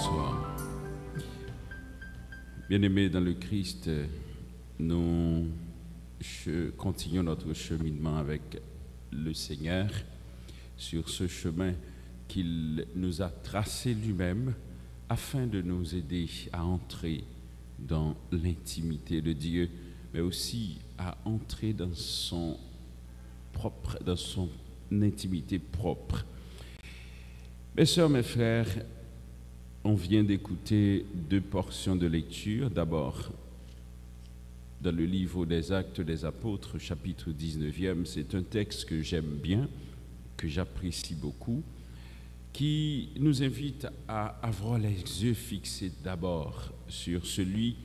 Bonsoir. Bien-aimés dans le Christ, nous continuons notre cheminement avec le Seigneur sur ce chemin qu'il nous a tracé lui-même afin de nous aider à entrer dans l'intimité de Dieu, mais aussi à entrer dans son intimité propre. Mes sœurs, mes frères, on vient d'écouter deux portions de lecture. D'abord, dans le livre des Actes des Apôtres, chapitre 19e, c'est un texte que j'aime bien, que j'apprécie beaucoup, qui nous invite à avoir les yeux fixés d'abord sur celui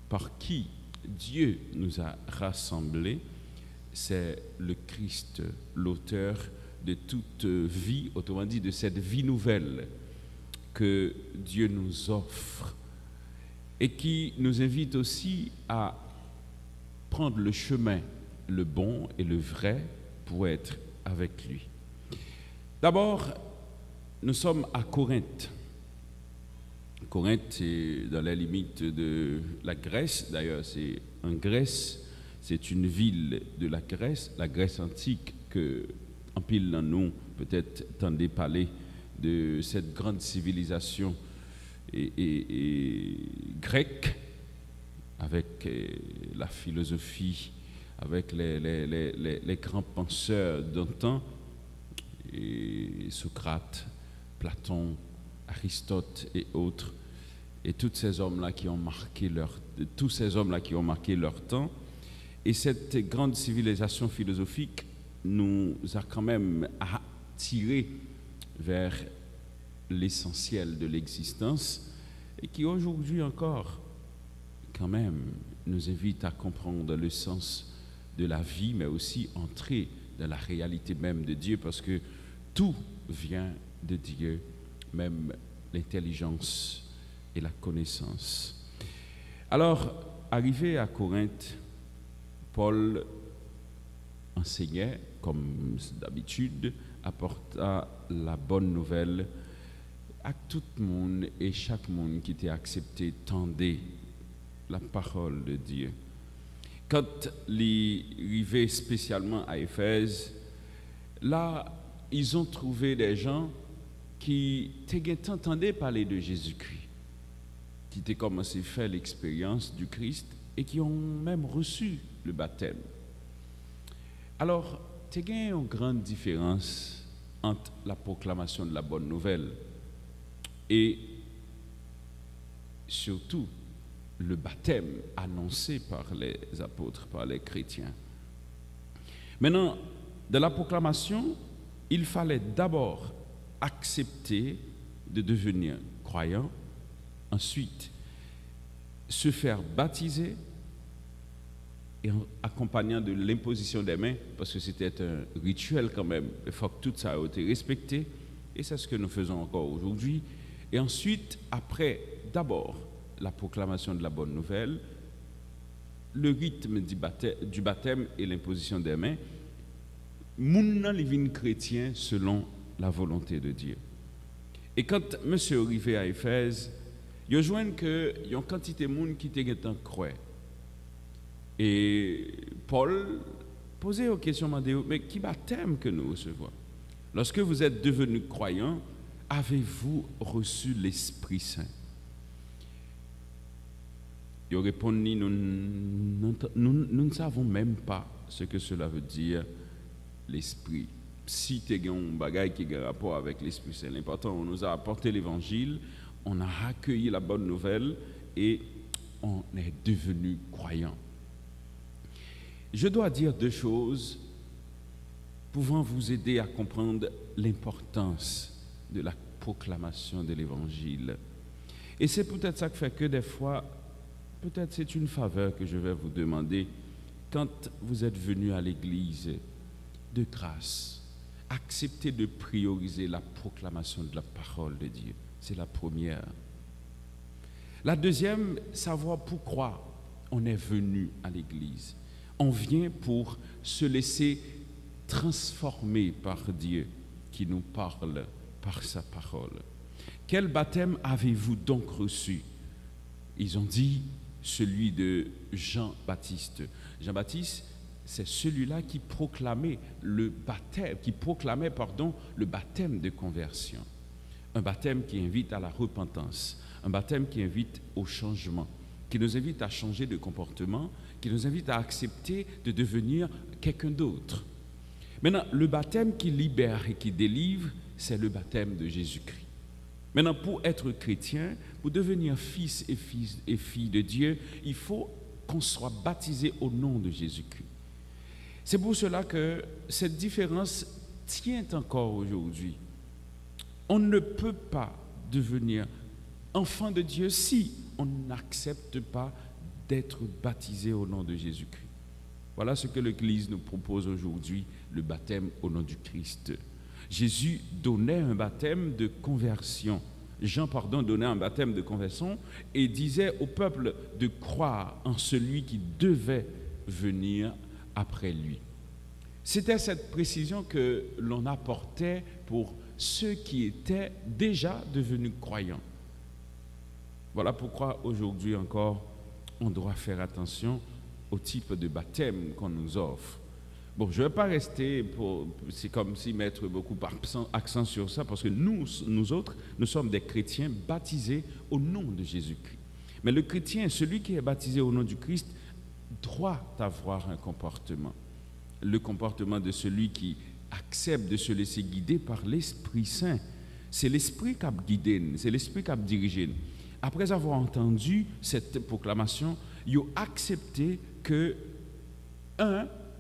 par qui Dieu nous a rassemblés. C'est le Christ, l'auteur de toute vie, autrement dit de cette vie nouvelle que Dieu nous offre et qui nous invite aussi à prendre le chemin, le bon et le vrai pour être avec lui. D'abord, nous sommes à Corinthe. Corinthe est dans les limites de la Grèce. D'ailleurs, c'est en Grèce, c'est une ville de la Grèce antique que, en pile dans nous, peut-être tendez parler de cette grande civilisation et grecque, avec la philosophie, avec les grands penseurs d'antan, Socrate, Platon, Aristote et autres, et tous ces hommes-là qui ont marqué leur temps. Et cette grande civilisation philosophique nous a quand même attirés vers l'essentiel de l'existence et qui aujourd'hui encore quand même nous invite à comprendre le sens de la vie, mais aussi entrer dans la réalité même de Dieu, parce que tout vient de Dieu, même l'intelligence et la connaissance. Alors, arrivé à Corinthe, Paul enseignait, comme d'habitude, apporta la bonne nouvelle à tout le monde, et chaque monde qui était accepté tendait la parole de Dieu. Quand il arrivait spécialement à Éphèse, là, ils ont trouvé des gens qui entendaient parler de Jésus-Christ, qui étaient commencé à faire l'expérience du Christ et qui ont même reçu le baptême. Alors, il y a une grande différence entre la proclamation de la bonne nouvelle et surtout le baptême annoncé par les apôtres, par les chrétiens. Maintenant, de la proclamation, il fallait d'abord accepter de devenir croyant, ensuite se faire baptiser et en accompagnant de l'imposition des mains, parce que c'était un rituel quand même, il faut que tout ça ait été respecté, et c'est ce que nous faisons encore aujourd'hui. Et ensuite, après, d'abord, la proclamation de la bonne nouvelle, le rythme du baptême et l'imposition des mains, moun nan li vin chrétien selon la volonté de Dieu. Et quand monsieur arrivé à Éphèse, il joigne que y a une quantité de monde qui était en croix. Et Paul posait aux questions, mais qui baptême que nous recevons? Lorsque vous êtes devenus croyants, avez-vous reçu l'Esprit Saint? Il répond, nous ne savons même pas ce que cela veut dire, l'Esprit. Si tu as un bagage qui a rapport avec l'Esprit Saint, l'important, on nous a apporté l'Évangile, on a accueilli la bonne nouvelle et on est devenu croyant. Je dois dire deux choses pouvant vous aider à comprendre l'importance de la proclamation de l'Évangile. Et c'est peut-être ça qui fait que des fois, peut-être c'est une faveur que je vais vous demander quand vous êtes venu à l'église de grâce. Acceptez de prioriser la proclamation de la parole de Dieu. C'est la première. La deuxième, savoir pourquoi on est venu à l'église. On vient pour se laisser transformer par Dieu qui nous parle par sa parole. Quel baptême avez-vous donc reçu? Ils ont dit celui de Jean-Baptiste. Jean-Baptiste, c'est celui-là qui proclamait le baptême, le baptême de conversion. Un baptême qui invite à la repentance, un baptême qui invite au changement, qui nous invite à changer de comportement, qui nous invite à accepter de devenir quelqu'un d'autre. Maintenant, le baptême qui libère et qui délivre, c'est le baptême de Jésus-Christ. Maintenant, pour être chrétien, pour devenir fils et filles de Dieu, il faut qu'on soit baptisé au nom de Jésus-Christ. C'est pour cela que cette différence tient encore aujourd'hui. On ne peut pas devenir enfant de Dieu si on n'accepte pas d'être baptisé au nom de Jésus-Christ. Voilà ce que l'Église nous propose aujourd'hui, le baptême au nom du Christ. Jésus donnait un baptême de conversion. Jean, donnait un baptême de conversion et disait au peuple de croire en celui qui devait venir après lui. C'était cette précision que l'on apportait pour ceux qui étaient déjà devenus croyants. Voilà pourquoi aujourd'hui encore, on doit faire attention au type de baptême qu'on nous offre. Bon, je ne vais pas rester c'est comme si mettre beaucoup d'accent sur ça, parce que nous autres, nous sommes des chrétiens baptisés au nom de Jésus-Christ. Mais le chrétien, celui qui est baptisé au nom du Christ, doit avoir un comportement. Le comportement de celui qui accepte de se laisser guider par l'Esprit Saint. C'est l'Esprit qui a guidé, c'est l'Esprit qui a dirigé. Après avoir entendu cette proclamation, il a accepté que,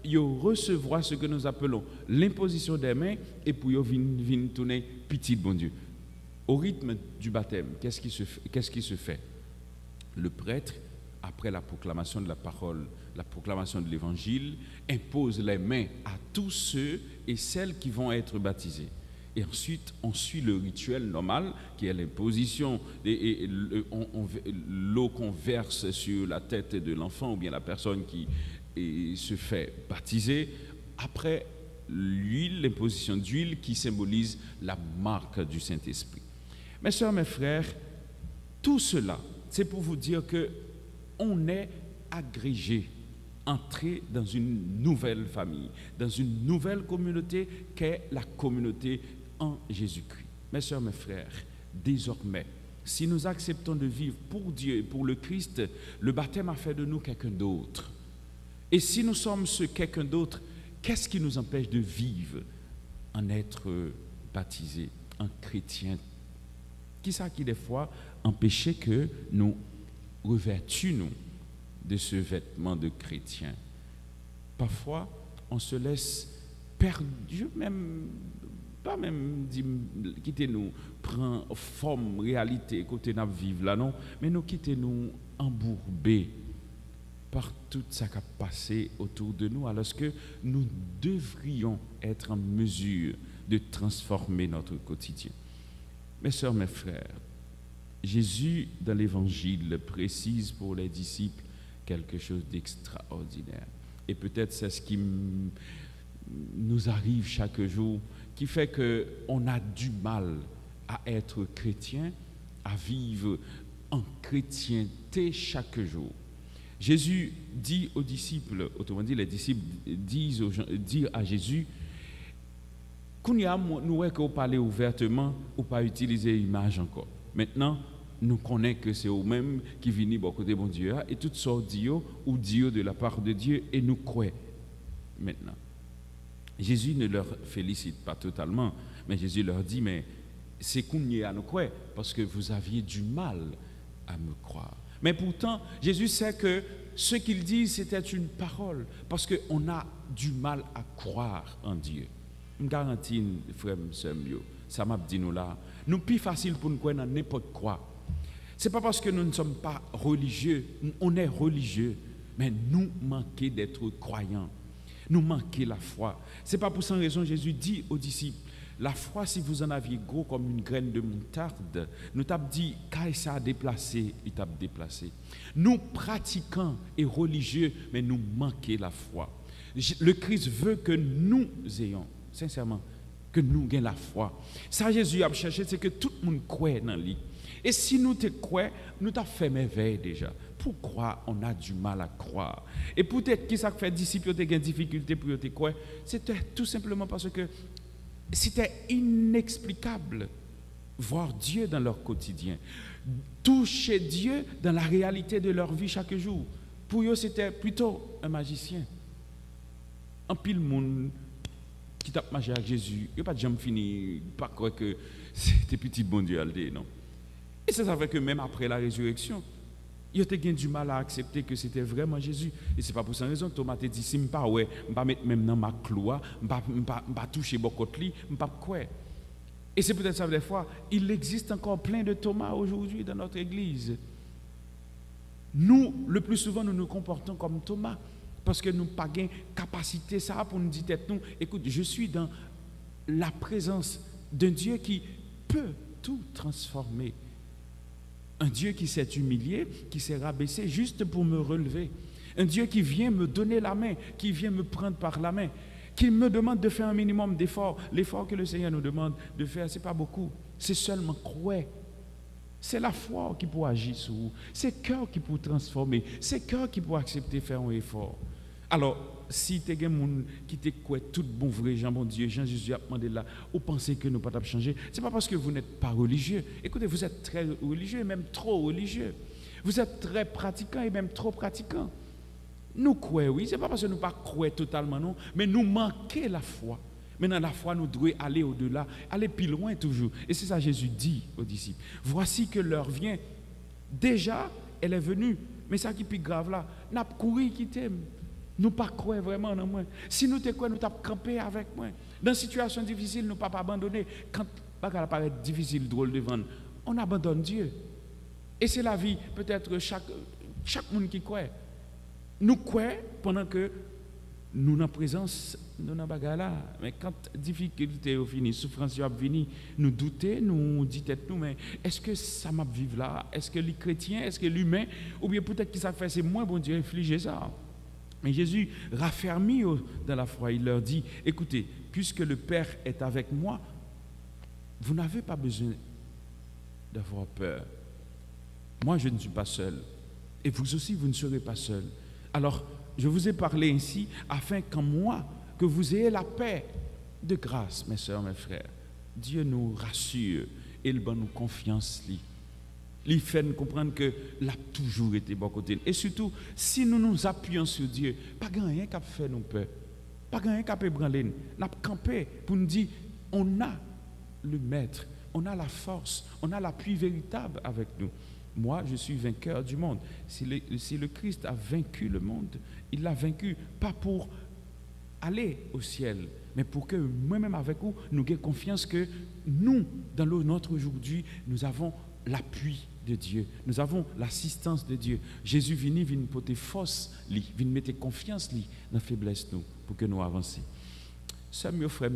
il recevoir ce que nous appelons l'imposition des mains et pour venir tourner petit bon Dieu. Au rythme du baptême, qu'est-ce qui se fait? Le prêtre, après la proclamation de la parole, la proclamation de l'évangile, impose les mains à tous ceux et celles qui vont être baptisés. Et ensuite, on suit le rituel normal, qui est l'imposition, l'eau qu'on verse sur la tête de l'enfant ou bien la personne qui se fait baptiser. Après, l'huile, l'imposition d'huile qui symbolise la marque du Saint-Esprit. Mes sœurs, mes frères, tout cela, c'est pour vous dire qu'on est agrégé, entré dans une nouvelle famille, dans une nouvelle communauté qu'est la communauté en Jésus-Christ. Mes sœurs, mes frères, désormais, si nous acceptons de vivre pour Dieu et pour le Christ, le baptême a fait de nous quelqu'un d'autre. Et si nous sommes ce quelqu'un d'autre, qu'est-ce qui nous empêche de vivre en être baptisé, en chrétien? Qui ça qui des fois empêchait que nous revêtions de ce vêtement de chrétien? Parfois, on se laisse perdu, pas même quitter nous, prend forme, réalité, côté nous vivre là, non, mais nous quitter nous embourbés par tout ça qui a passé autour de nous, alors que nous devrions être en mesure de transformer notre quotidien. Mes sœurs, mes frères, Jésus, dans l'Évangile, précise pour les disciples quelque chose d'extraordinaire. Et peut-être c'est ce qui nous arrive chaque jour, qui fait qu'on a du mal à être chrétien, à vivre en chrétienté chaque jour. Jésus dit aux disciples, autrement dit, les disciples disent à Jésus, nous qu'on parler ouvertement ou pas utiliser l'image encore. Maintenant, nous connaissons que c'est eux-mêmes qui viennent au côté de bon Dieu et toutes sortes d'Dio ou Dio de la part de Dieu et nous croyons maintenant. Jésus ne leur félicite pas totalement, mais Jésus leur dit, mais c'est qu'on y est à nous croire parce que vous aviez du mal à me croire. Mais pourtant, Jésus sait que ce qu'il dit, c'était une parole, parce qu'on a du mal à croire en Dieu. Je garantis, frère, ça m'a dit nous là, nous plus facile pour nous croire dans n'importe quoi. Ce n'est pas parce que nous ne sommes pas religieux, on est religieux, mais nous manquons d'être croyants. Nous manquons la foi. Ce n'est pas pour cette raison que Jésus dit aux disciples, la foi, si vous en aviez gros comme une graine de moutarde, nous t'avons dit, quand ça a déplacé, il t'a déplacé. Nous pratiquants et religieux, mais nous manquons la foi. Le Christ veut que nous ayons, sincèrement, que nous gagnons la foi. Ça, Jésus a cherché, c'est que tout le monde croit dans lui. Et si nous te croyons, nous t'avons fait merveille déjà. Pourquoi on a du mal à croire? Et peut-être que ça fait disciples ont des difficultés pour te croire. C'était tout simplement parce que c'était inexplicable voir Dieu dans leur quotidien, toucher Dieu dans la réalité de leur vie chaque jour. Pour eux, c'était plutôt un magicien. En pile monde qui tape magie avec Jésus, il n'y a pas de jamais fini, pas croire que c'était petit bon Dieu, non. Et ça fait que même après la résurrection, il a eu du mal à accepter que c'était vraiment Jésus. Et ce n'est pas pour cette raison. Thomas te dit, si je ne pas ouais, je ne vais pas mettre même dans ma cloie, je ne vais pas toucher beaucoup de lit, je ne vais pas quoi. Et c'est peut-être ça des fois, il existe encore plein de Thomas aujourd'hui dans notre église. Nous, le plus souvent, nous nous comportons comme Thomas. Parce que nous n'avons pas de capacité ça pour nous dire, nous, écoute, je suis dans la présence d'un Dieu qui peut tout transformer. Un Dieu qui s'est humilié, qui s'est rabaissé juste pour me relever. Un Dieu qui vient me donner la main, qui vient me prendre par la main, qui me demande de faire un minimum d'efforts. L'effort que le Seigneur nous demande de faire, ce n'est pas beaucoup. C'est seulement croire. C'est la foi qui peut agir sur vous. C'est le cœur qui peut transformer. C'est le cœur qui peut accepter de faire un effort. Alors, si tu as des gens qui te croient tout bon vrai, Jean bon Dieu, Jean Jésus a demandé là, ou pensez que nous ne pouvons pas changer, ce n'est pas parce que vous n'êtes pas religieux. Écoutez, vous êtes très religieux et même trop religieux. Vous êtes très pratiquant et même trop pratiquant. Nous croyons, oui, ce n'est pas parce que nous ne croyons pas totalement, non, mais nous manquons la foi. Maintenant, la foi, nous devons aller au-delà, aller plus loin toujours. Et c'est ça que Jésus dit aux disciples. Voici que l'heure vient. Déjà, elle est venue. Mais ça qui est plus grave là, n'a pas couru qui t'aime. Nous ne pas croire vraiment en moi. Si nous te croyons, nous t'avons campé avec moi. Dans une situation difficile, nous ne pas abandonner. Quand ça paraît difficile, drôle de vendre, on abandonne Dieu. Et c'est la vie, peut-être chaque monde qui croit. Nous croyons pendant que nous sommes en présence de nos bagages là. Mais quand la difficulté est finie, souffrance est finie, nous doutons, nous disons nous, mais est-ce que ça m'a vivre là? Est-ce que les chrétiens, est-ce que l'humain, ou bien peut-être que ça fait, c'est moins bon Dieu infliger ça. Mais Jésus raffermit dans la foi, il leur dit, écoutez, puisque le Père est avec moi, vous n'avez pas besoin d'avoir peur. Moi, je ne suis pas seul. Et vous aussi, vous ne serez pas seul. Alors, je vous ai parlé ainsi, afin qu'en moi, que vous ayez la paix. De grâce, mes sœurs, mes frères. Dieu nous rassure et il donne nous confiance. Il fait nous comprendre que l'a toujours été bon côté. Et surtout, si nous nous appuyons sur Dieu, pas rien qui fait nous peur. Pas rien qui peut branler nous. Nous avons campé pour nous dire, on a le maître, on a la force, on a l'appui véritable avec nous. Moi, je suis vainqueur du monde. Si le Christ a vaincu le monde, il l'a vaincu pas pour aller au ciel, mais pour que moi-même avec vous, nous ayons confiance que nous, dans notre aujourd'hui, nous avons l'appui de Dieu. Nous avons l'assistance de Dieu. Jésus vient porter force, vient mettre confiance dans la faiblesse nous, pour que nous avancions. Sœurs, mes frères,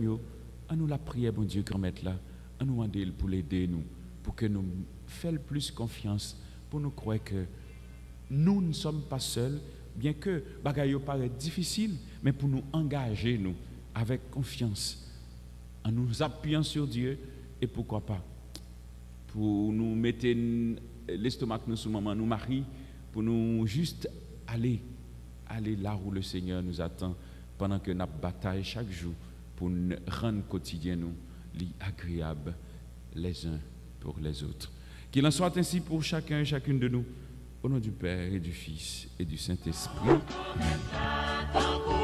on nous la prière, bon Dieu, grand-maître là, on nous demande pour l'aider nous, pour que nous fassions plus confiance, pour nous croire que nous ne sommes pas seuls, bien que bagaille paraît difficile, mais pour nous engager nous avec confiance, en nous appuyant sur Dieu et pourquoi pas pour nous mettre l'estomac nous sous maman, nous marie, pour nous juste aller là où le Seigneur nous attend pendant que nous bataillons chaque jour pour nous rendre quotidien nous agréable les uns pour les autres. Qu'il en soit ainsi pour chacun et chacune de nous, au nom du Père et du Fils et du Saint-Esprit. Amen.